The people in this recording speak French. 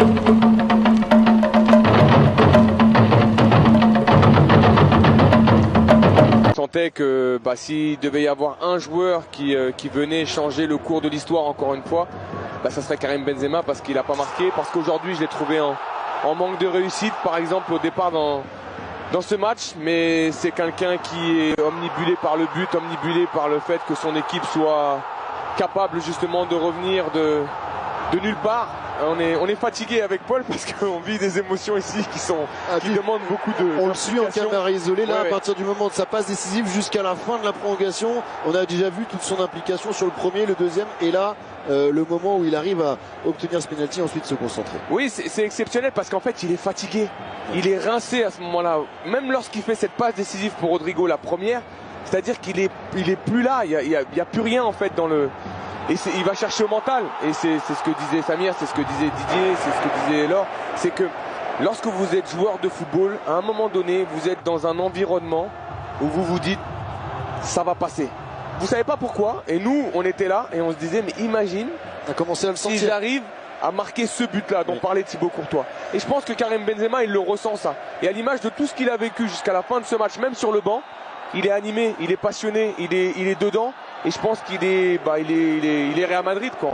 Je sentais que s'il devait y avoir un joueur qui venait changer le cours de l'histoire encore une fois, ça serait Karim Benzema, parce qu'il n'a pas marqué, parce qu'aujourd'hui je l'ai trouvé en manque de réussite par exemple au départ dans ce match, mais c'est quelqu'un qui est omnibulé par le but, omnibulé par le fait que son équipe soit capable justement de revenir de nulle part. On est fatigué avec Paul parce qu'on vit des émotions ici qui demandent beaucoup de... On le suit en caméra isolée là, ouais. À partir du moment de sa passe décisive jusqu'à la fin de la prolongation, on a déjà vu toute son implication sur le premier, le deuxième et là le moment où il arrive à obtenir ce penalty et ensuite se concentrer. Oui, c'est exceptionnel parce qu'en fait il est fatigué, il est rincé à ce moment-là. Même lorsqu'il fait cette passe décisive pour Rodrigo, la première, c'est-à-dire qu'il est plus là, il y a plus rien en fait dans le... Et il va chercher au mental, et c'est ce que disait Samir, c'est ce que disait Didier, c'est ce que disait Laure, c'est que lorsque vous êtes joueur de football, à un moment donné, vous êtes dans un environnement où vous vous dites ça va passer. Vous savez pas pourquoi, et nous on était là et on se disait mais imagine si j'arrive à marquer ce but-là dont parlait Thibaut Courtois. Et je pense que Karim Benzema il le ressent ça. Et à l'image de tout ce qu'il a vécu jusqu'à la fin de ce match, même sur le banc, il est animé, il est passionné, il est dedans. Et je pense qu'il est Real Madrid quoi.